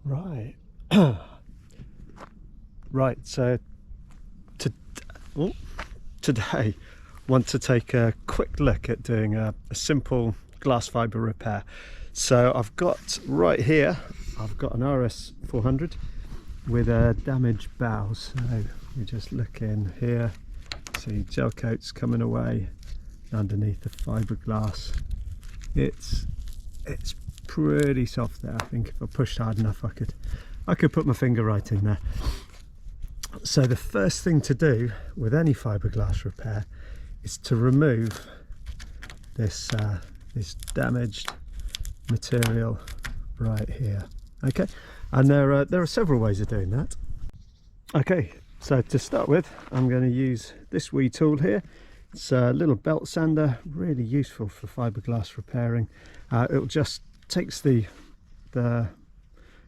Right. Right, so today want to take a quick look at doing a simple glass fibre repair. So I've got right here, I've got an RS 400 with a damaged bow. So we just look in here, see gel coats coming away underneath the fiberglass. It's pretty soft there. I think if I pushed hard enough I could put my finger right in there. So the first thing to do with any fiberglass repair is to remove this damaged material right here. Okay, and there are several ways of doing that. Okay, so to start with, I'm going to use this wee tool here. It's a little belt sander, really useful for fiberglass repairing. It just takes the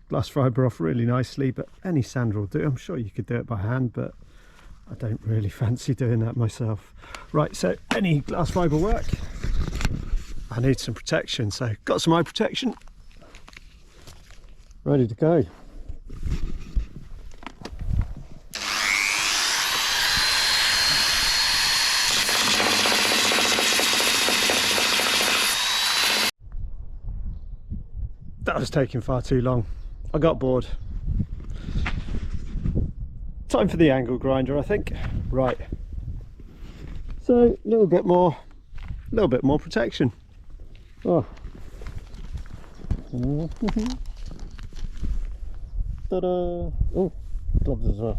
glass fibre off really nicely, but any sander will do. I'm sure you could do it by hand, but I don't really fancy doing that myself. Right, so any glass fibre work, I need some protection. So got some eye protection, ready to go. That was taking far too long. I got bored. Time for the angle grinder, I think. Right. So a little bit more protection. Oh. Ta-da! Oh, gloves as well.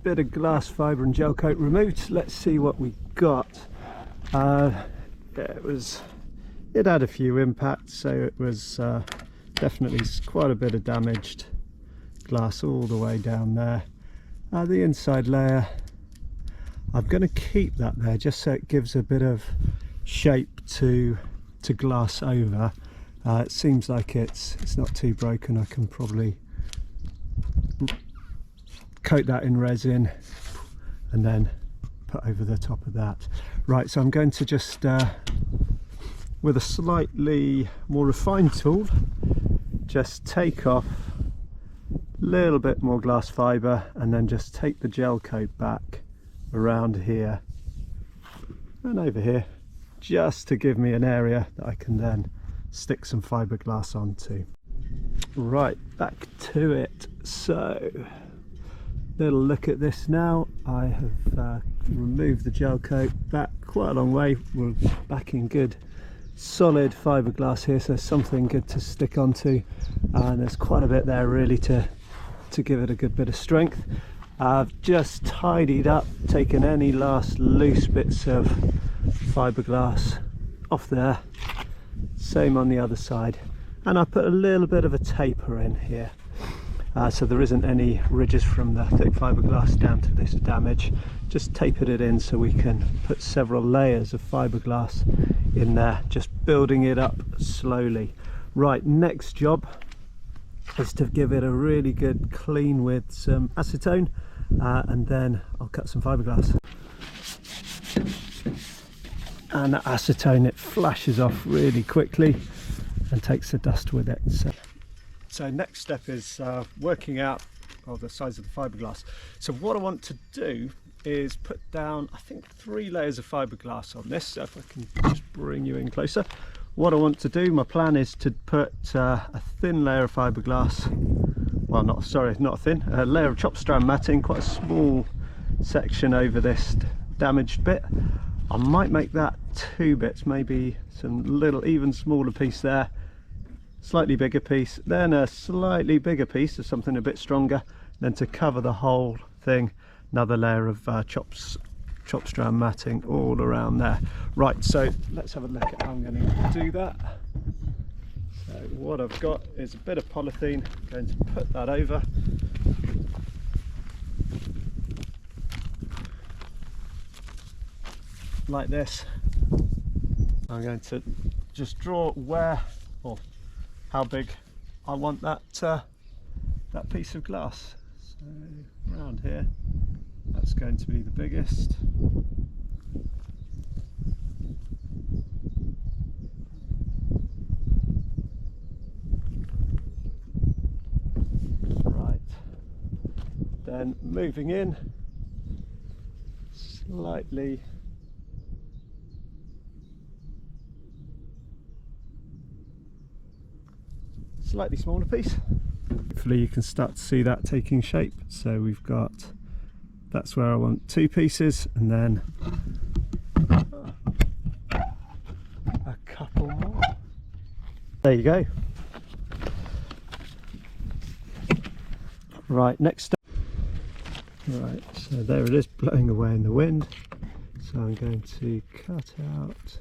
Bit of glass fibre and gel coat removed. Let's see what we got. It had a few impacts, so it was definitely quite a bit of damaged glass all the way down there. The inside layer, I'm going to keep that there just so it gives a bit of shape to glass over. It seems like it's not too broken. I can probably coat that in resin and then put over the top of that. Right, so I'm going to just with a slightly more refined tool just take off a little bit more glass fibre and then just take the gel coat back around here and over here, just to give me an area that I can then stick some fiberglass onto. Right, back to it. So little look at this now. I have removed the gel coat back quite a long way. We're back in good solid fiberglass here, so something good to stick onto, and there's quite a bit there really to give it a good bit of strength. I've just tidied up, taken any last loose bits of fiberglass off there, same on the other side, and I put a little bit of a taper in here. So there isn't any ridges from the thick fiberglass down to this damage. Just tapered it in so we can put several layers of fiberglass in there, just building it up slowly. Right, next job is to give it a really good clean with some acetone, and then I'll cut some fiberglass. And that acetone, it flashes off really quickly and takes the dust with it. So next step is working out the size of the fiberglass. So what I want to do is put down, I think, 3 layers of fiberglass on this. So if I can just bring you in closer. What I want to do, my plan is to put a thin layer of fiberglass, well, not a thin, a layer of chop strand matting, quite a small section over this damaged bit. I might make that 2 bits, maybe some little even smaller piece there, slightly bigger piece, then a slightly bigger piece of something a bit stronger, then to cover the whole thing, another layer of chopped chop strand matting all around there. Right, so let's have a look at how I'm going to do that. So what I've got is a bit of polythene. I'm going to put that over. Like this. I'm going to just draw where or how big I want that that piece of glass. So around here, that's going to be the biggest. Right. Then moving in slightly. Slightly smaller piece. Hopefully you can start to see that taking shape. So we've got, that's where I want 2 pieces, and then a couple more. There you go. Right, next step. Right, so there it is, blowing away in the wind. So I'm going to cut out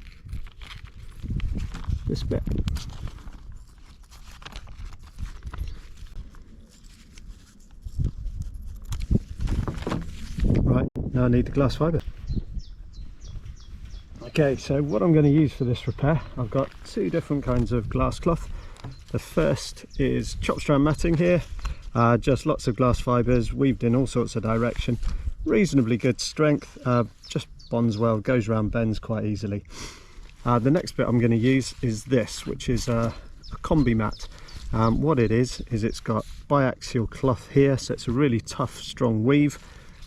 this bit. Right, now I need the glass fibre. Okay, so what I'm going to use for this repair, I've got 2 different kinds of glass cloth. The first is chop strand matting here, just lots of glass fibres weaved in all sorts of direction, reasonably good strength, just bonds well, goes around bends quite easily. The next bit I'm going to use is this, which is a combi mat. What it is it's got biaxial cloth here, so it's a really tough, strong weave.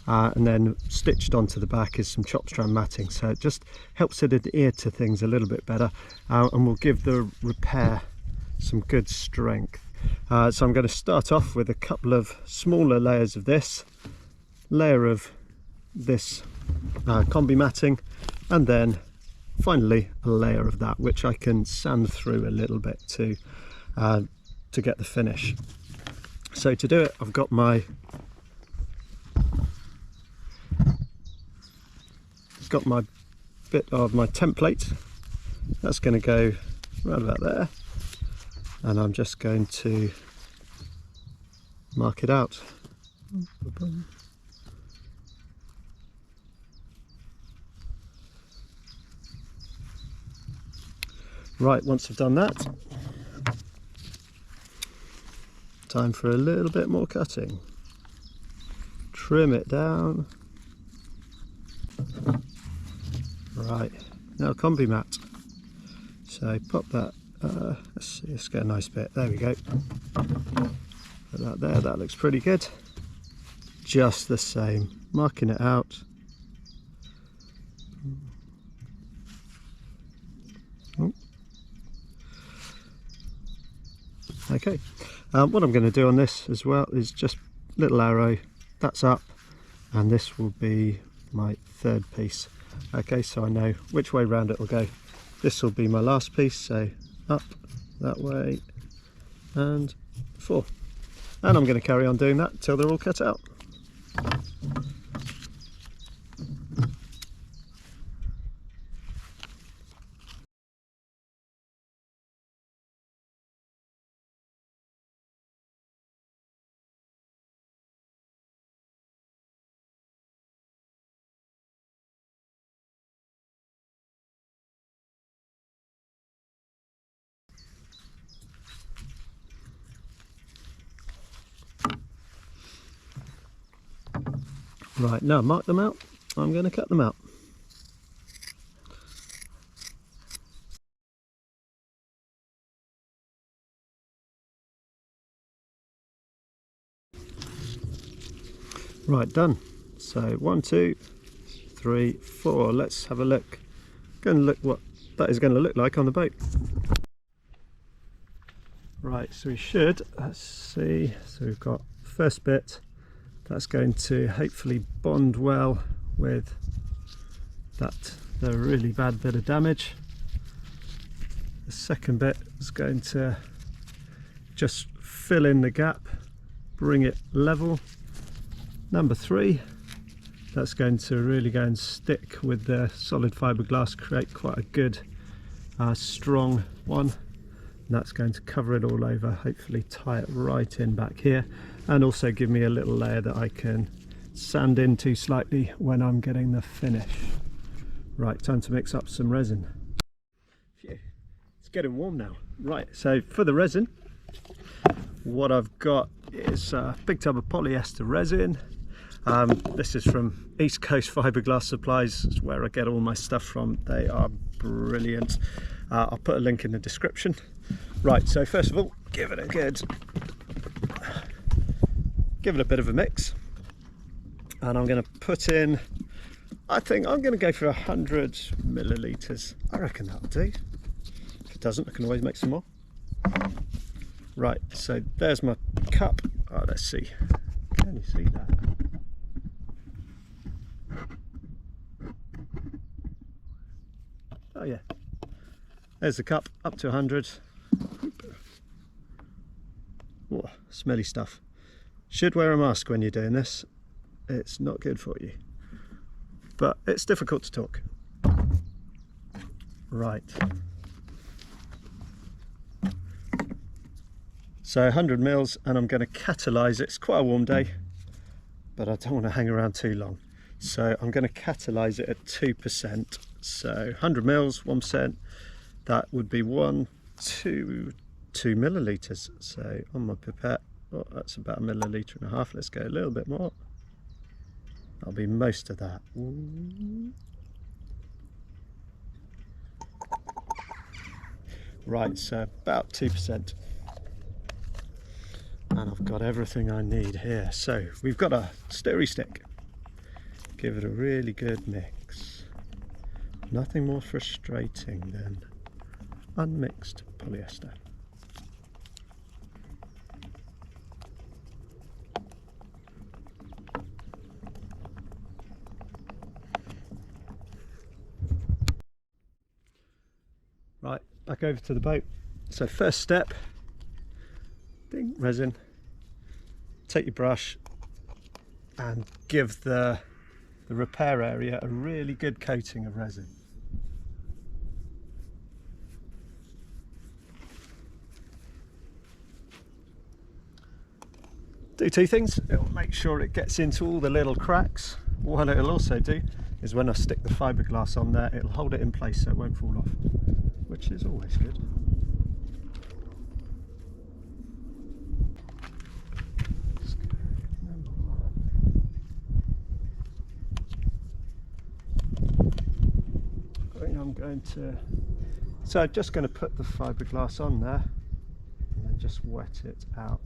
And then stitched onto the back is some chop strand matting, so it just helps it adhere to things a little bit better, and will give the repair some good strength. So I'm going to start off with a couple of smaller layers of this, layer of this combi matting, and then finally a layer of that, which I can sand through a little bit to get the finish. So to do it, I've got my bit of my template. That's going to go right about there, and I'm just going to mark it out. Right, once I've done that, time for a little bit more cutting. Trim it down. Right, now combi mat. So pop that, let's see, let's get a nice bit, there we go. Put that there, that looks pretty good. Just the same, marking it out. Oh. Okay, what I'm going to do on this as well is just little arrow, that's up, and this will be my 3rd piece. Okay, so I know which way round it will go. This will be my last piece, so up that way and 4. And I'm going to carry on doing that till they're all cut out. Right, now mark them out, I'm going to cut them out. Right, done. So 1, 2, 3, 4. Let's have a look. Going to look what that is going to look like on the boat. Right, so we should, let's see, so we've got the first bit, that's going to hopefully bond well with that, the really bad bit of damage. The second bit is going to just fill in the gap, bring it level. Number 3 That's going to really go and stick with the solid fiberglass, create quite a good strong one. And that's going to cover it all over, hopefully tie it right in back here, and also give me a little layer that I can sand into slightly when I'm getting the finish. Right, time to mix up some resin. Phew, it's getting warm now. Right, so for the resin, what I've got is a big tub of polyester resin. This is from East Coast Fiberglass Supplies. It's where I get all my stuff from. They are brilliant. I'll put a link in the description. Right, so first of all, give it a bit of a mix, and I'm going to put in, I think I'm going to go for 100 millilitres. I reckon that'll do. If it doesn't, I can always make some more. Right, so there's my cup. Oh, let's see. Can you see that? Oh yeah, there's the cup, up to 100. Oh, smelly stuff. Should wear a mask when you're doing this. It's not good for you, but it's difficult to talk. Right, so 100 mils, and I'm going to catalyse it. It's quite a warm day, but I don't want to hang around too long, so I'm going to catalyse it at 2%. So 100 mils, 1%, that would be 2 millilitres. So on my pipette, oh, that's about 1.5 millilitres. Let's go a little bit more. That'll be most of that. Ooh. Right, so about 2%. And I've got everything I need here. So we've got a stirry stick. Give it a really good mix. Nothing more frustrating than unmixed polyester. Right, back over to the boat. So first step, ding, resin. Take your brush and give the repair area a really good coating of resin. Do two things. It'll make sure it gets into all the little cracks. What it'll also do is when I stick the fiberglass on there, it'll hold it in place so it won't fall off, which is always good. So I'm just going to put the fiberglass on there and then just wet it out.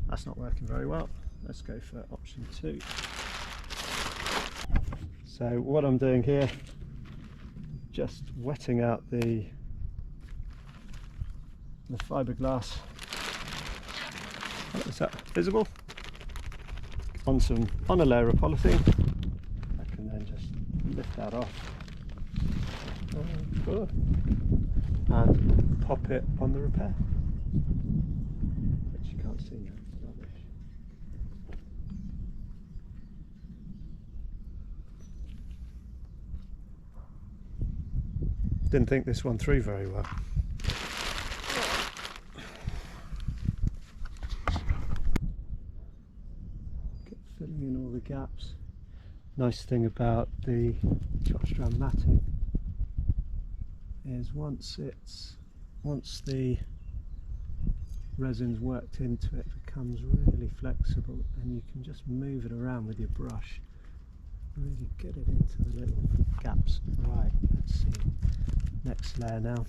That's not working very well. Let's go for option 2. So what I'm doing here, just wetting out the fiberglass. Is that visible? On a layer of polythene. I can then just lift that off. And pop it on the repair, which you can't see now. It's rubbish. Didn't think this one through very well. Filling in all the gaps. Nice thing about the shotstrand matting is once the resin's worked into it, it becomes really flexible, and you can just move it around with your brush, really get it into the little gaps. Right, let's see, next layer now.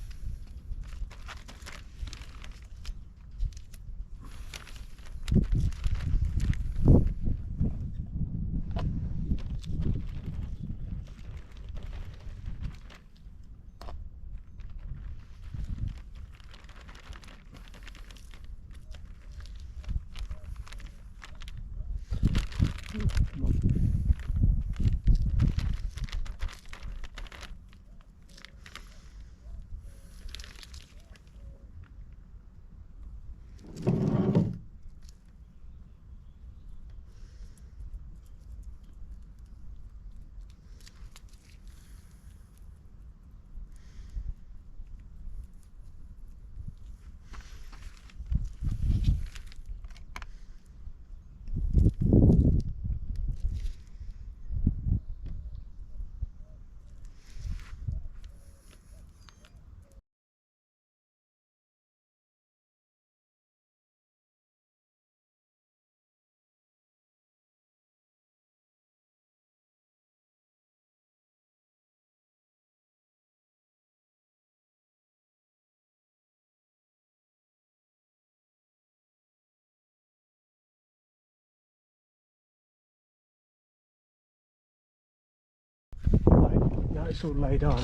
it's all laid on,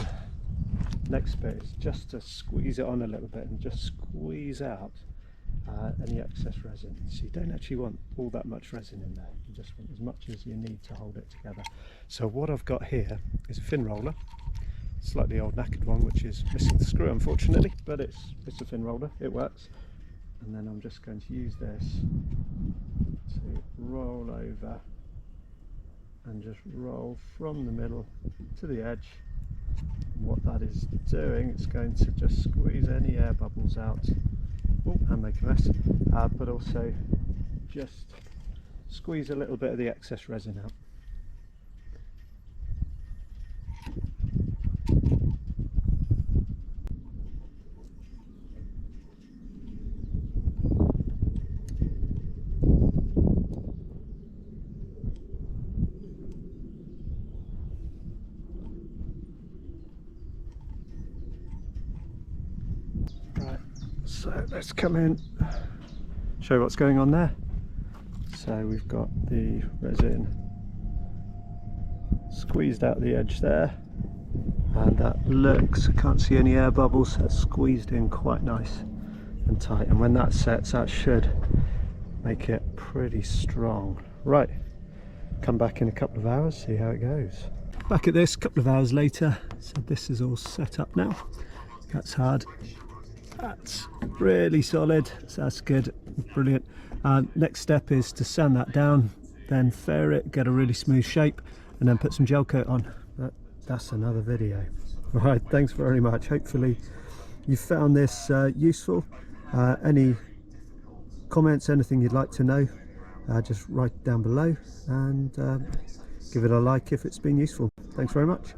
next bit is just to squeeze it on a little bit and just squeeze out any excess resin. So you don't actually want all that much resin in there, you just want as much as you need to hold it together. So what I've got here is a fin roller, slightly old knackered one which is missing the screw unfortunately, but it's a fin roller, it works. And then I'm just going to use this to roll over and just roll from the middle to the edge. And what that is doing, it's going to just squeeze any air bubbles out. Oh, and make a mess, but also just squeeze a little bit of the excess resin out. So let's come in, show you what's going on there. So we've got the resin squeezed out the edge there, and that looks, I can't see any air bubbles, that's squeezed in quite nice and tight, and when that sets that should make it pretty strong. Right, come back in a couple of hours, see how it goes. Back at this a couple of hours later, so this is all set up now. That's hard. That's really solid, so that's good, brilliant. Next step is to sand that down, then fair it, get a really smooth shape, and then put some gel coat on. But that's another video. Alright, thanks very much. Hopefully you found this useful. Any comments, anything you'd like to know, just write down below, and give it a like if it's been useful. Thanks very much.